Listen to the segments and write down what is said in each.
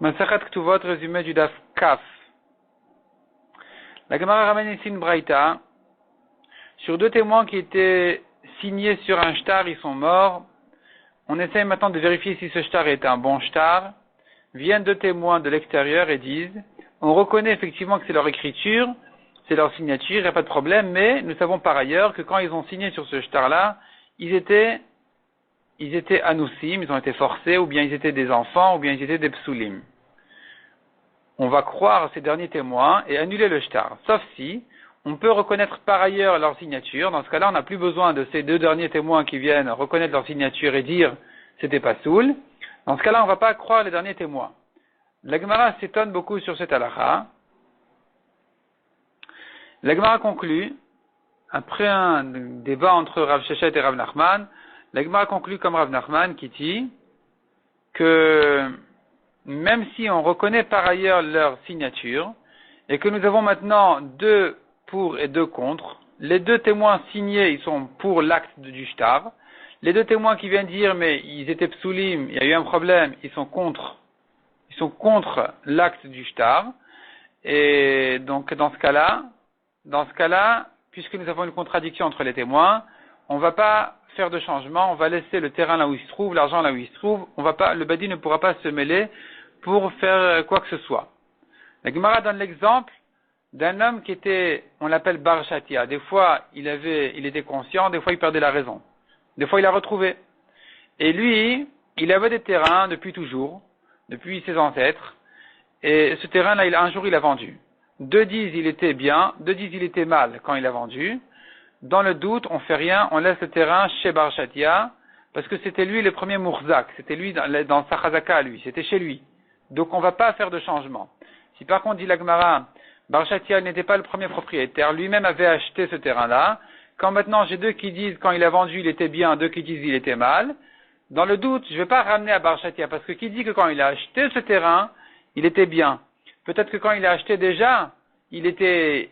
Masachat Ktuvot, résumé du Daf Kaf. La Gemara ramène ici une braïta sur deux témoins qui étaient signés sur un shtar, ils sont morts. On essaie maintenant de vérifier si ce shtar est un bon shtar. Viennent deux témoins de l'extérieur et disent, on reconnaît effectivement que c'est leur écriture, c'est leur signature, il n'y a pas de problème, mais nous savons par ailleurs que quand ils ont signé sur ce shtar-là, ils étaient anoussim, ils ont été forcés, ou bien ils étaient des enfants, ou bien ils étaient des psulim. On va croire ces derniers témoins et annuler le shtar. Sauf si on peut reconnaître par ailleurs leur signature. Dans ce cas-là, on n'a plus besoin de ces deux derniers témoins qui viennent reconnaître leur signature et dire c'était pas soul. Dans ce cas-là, on ne va pas croire les derniers témoins. La Gemara s'étonne beaucoup sur cette halakha. La Gemara conclut, après un débat entre Rav Sheshet et Rav Nachman, la Gemara conclut comme Rav Nachman qui dit que même si on reconnaît par ailleurs leur signature, et que nous avons maintenant deux pour et deux contre, les deux témoins signés, ils sont pour l'acte du shtar, les deux témoins qui viennent dire mais ils étaient psulim, il y a eu un problème, ils sont contre l'acte du shtar, et donc dans ce cas-là, puisque nous avons une contradiction entre les témoins, on ne va pas faire de changement, on va laisser le terrain là où il se trouve, l'argent là où il se trouve, le badi ne pourra pas se mêler pour faire quoi que ce soit. La Gemara donne l'exemple d'un homme qui était, on l'appelle Bar Shatia. Des fois, il était conscient, des fois il perdait la raison. Des fois il a retrouvé. Et lui, il avait des terrains depuis toujours, depuis ses ancêtres, et ce terrain-là, un jour il a vendu. Deux disent il était bien, deux disent il était mal quand il a vendu. Dans le doute, on fait rien, on laisse le terrain chez Bar Shatia, parce que c'était lui le premier Mourzak, c'était lui dans sa chazaka à lui, c'était chez lui. Donc on ne va pas faire de changement. Si par contre, dit la Gemara, Bar Shatia n'était pas le premier propriétaire, lui-même avait acheté ce terrain-là, quand maintenant j'ai deux qui disent quand il a vendu il était bien, deux qui disent il était mal, dans le doute, je ne vais pas ramener à Bar Shatia, parce que qui dit que quand il a acheté ce terrain, il était bien. Peut-être que quand il a acheté déjà, il était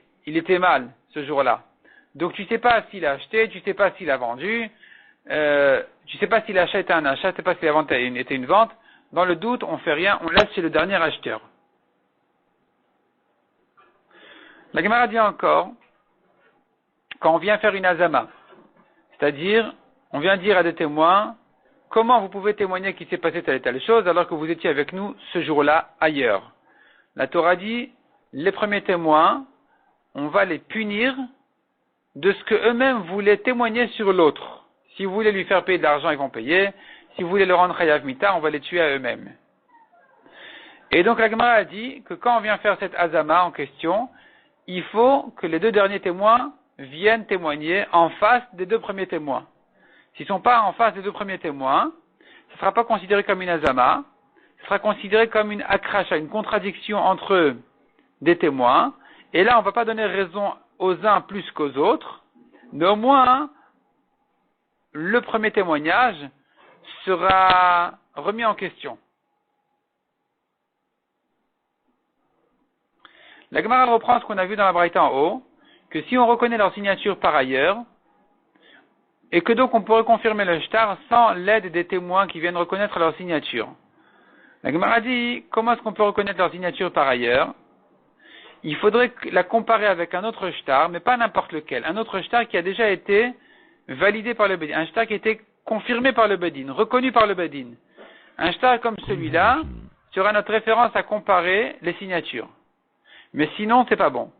mal ce jour-là. Donc tu ne sais pas s'il a acheté, tu ne sais pas s'il a vendu, tu ne sais pas si l'achat était un achat, tu ne sais pas si la vente était une vente. Dans le doute, on ne fait rien, on laisse chez le dernier acheteur. La Gemara dit encore, quand on vient faire une azama, c'est-à-dire, on vient dire à des témoins, comment vous pouvez témoigner qu'il s'est passé telle et telle chose alors que vous étiez avec nous ce jour-là ailleurs. La Torah dit, les premiers témoins, on va les punir de ce que eux-mêmes voulaient témoigner sur l'autre. Si vous voulez lui faire payer de l'argent, ils vont payer. Si vous voulez le rendre chayav mita, on va les tuer à eux-mêmes. Et donc la Gemara a dit que quand on vient faire cette azama en question, il faut que les deux derniers témoins viennent témoigner en face des deux premiers témoins. S'ils ne sont pas en face des deux premiers témoins, ce ne sera pas considéré comme une azama, ce sera considéré comme une akracha, une contradiction entre des témoins. Et là, on ne va pas donner raison aux uns plus qu'aux autres, mais au moins, le premier témoignage sera remis en question. La Gemara reprend ce qu'on a vu dans la braïta en haut, que si on reconnaît leur signature par ailleurs, et que donc on pourrait confirmer le shtar sans l'aide des témoins qui viennent reconnaître leur signature. La Gemara dit, comment est-ce qu'on peut reconnaître leur signature par ailleurs? Il faudrait la comparer avec un autre shtar, mais pas n'importe lequel. Un autre shtar qui a déjà été validé par le bedin. Un shtar qui a été confirmé par le bedin, reconnu par le bedin. Un shtar comme celui-là sera notre référence à comparer les signatures. Mais sinon, c'est pas bon.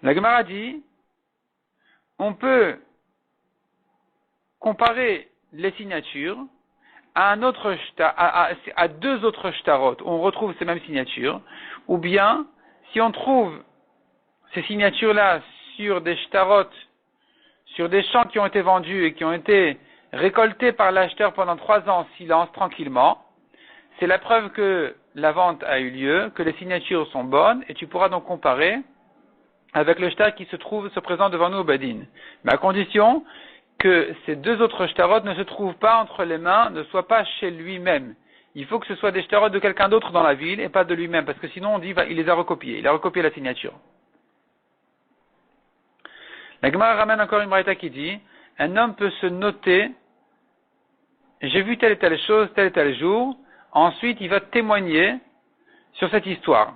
La Gemara dit, on peut comparer les signatures à un autre shtar, à deux autres shtarot, où on retrouve ces mêmes signatures, ou bien, si on trouve ces signatures-là sur des shtarot, sur des champs qui ont été vendus et qui ont été récoltés par l'acheteur pendant 3 ans en silence, tranquillement, c'est la preuve que la vente a eu lieu, que les signatures sont bonnes, et tu pourras donc comparer avec le shtar qui se présente devant nous au Badin. Mais à condition que ces deux autres shtarot ne se trouvent pas entre les mains, ne soient pas chez lui-même. Il faut que ce soit des shtarot de quelqu'un d'autre dans la ville et pas de lui-même, parce que sinon on dit il les a recopiés, il a recopié la signature. La Gemara ramène encore une braïta qui dit, un homme peut se noter j'ai vu telle et telle chose, tel et tel jour. Ensuite, il va témoigner sur cette histoire.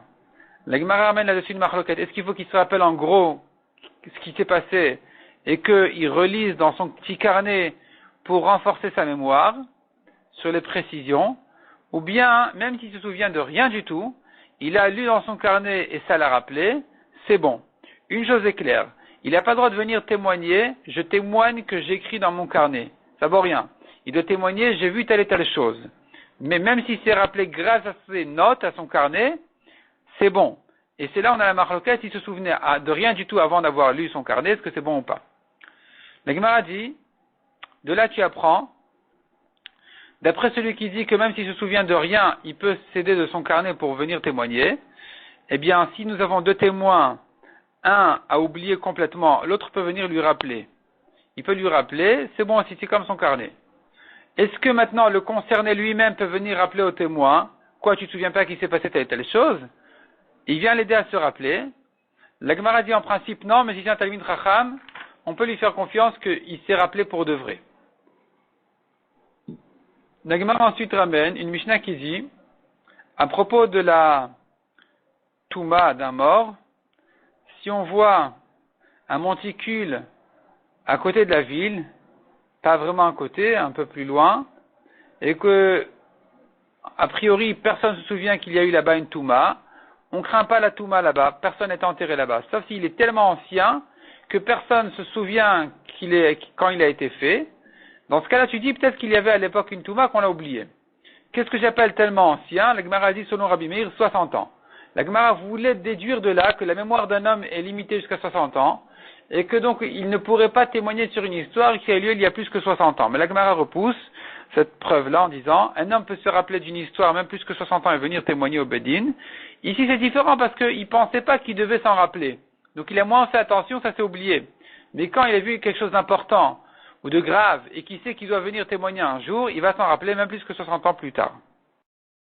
La Gemara ramène là-dessus une marloquette. Est-ce qu'il faut qu'il se rappelle en gros ce qui s'est passé et qu'il relise dans son petit carnet pour renforcer sa mémoire sur les précisions, ou bien, même s'il se souvient de rien du tout, il a lu dans son carnet et ça l'a rappelé, c'est bon. Une chose est claire, il n'a pas le droit de venir témoigner, je témoigne que j'écris dans mon carnet. Ça vaut rien. Il doit témoigner, j'ai vu telle et telle chose. Mais même s'il s'est rappelé grâce à ses notes, à son carnet, c'est bon. Et c'est là où on a la marloquette, il se souvenait de rien du tout avant d'avoir lu son carnet, est-ce que c'est bon ou pas? La Gemara dit, de là tu apprends, d'après celui qui dit que même s'il se souvient de rien, il peut s'aider de son carnet pour venir témoigner, eh bien, si nous avons deux témoins, un a oublié complètement, l'autre peut venir lui rappeler. Il peut lui rappeler, c'est bon aussi, c'est comme son carnet. Est-ce que maintenant le concerné lui-même peut venir rappeler au témoin, quoi, tu te souviens pas qu'il s'est passé telle et telle chose? Il vient l'aider à se rappeler. La Gemara dit en principe non, mais si c'est un Talmid Chacham, on peut lui faire confiance qu'il s'est rappelé pour de vrai. La Gemara ensuite ramène une Mishnah qui dit, à propos de la Touma d'un mort, si on voit un monticule à côté de la ville, pas vraiment à côté, un peu plus loin, et que, a priori, personne ne se souvient qu'il y a eu là-bas une Touma, on ne craint pas la Touma là-bas, personne n'est enterré là-bas, sauf s'il est tellement ancien que personne ne se souvient quand il a été fait. Dans ce cas-là, tu dis peut-être qu'il y avait à l'époque une Touma qu'on a oubliée. Qu'est-ce que j'appelle tellement ancien? La Gemara dit selon Rabbi Meir 60 ans. La Gemara voulait déduire de là que la mémoire d'un homme est limitée jusqu'à 60 ans et que donc il ne pourrait pas témoigner sur une histoire qui a eu lieu il y a plus que 60 ans. Mais la Gemara repousse cette preuve-là en disant un homme peut se rappeler d'une histoire même plus que 60 ans et venir témoigner au Bedin. Ici c'est différent parce qu'il ne pensait pas qu'il devait s'en rappeler. Donc il a moins fait attention, ça s'est oublié. Mais quand il a vu quelque chose d'important ou de grave et qu'il sait qu'il doit venir témoigner un jour, il va s'en rappeler même plus que 60 ans plus tard.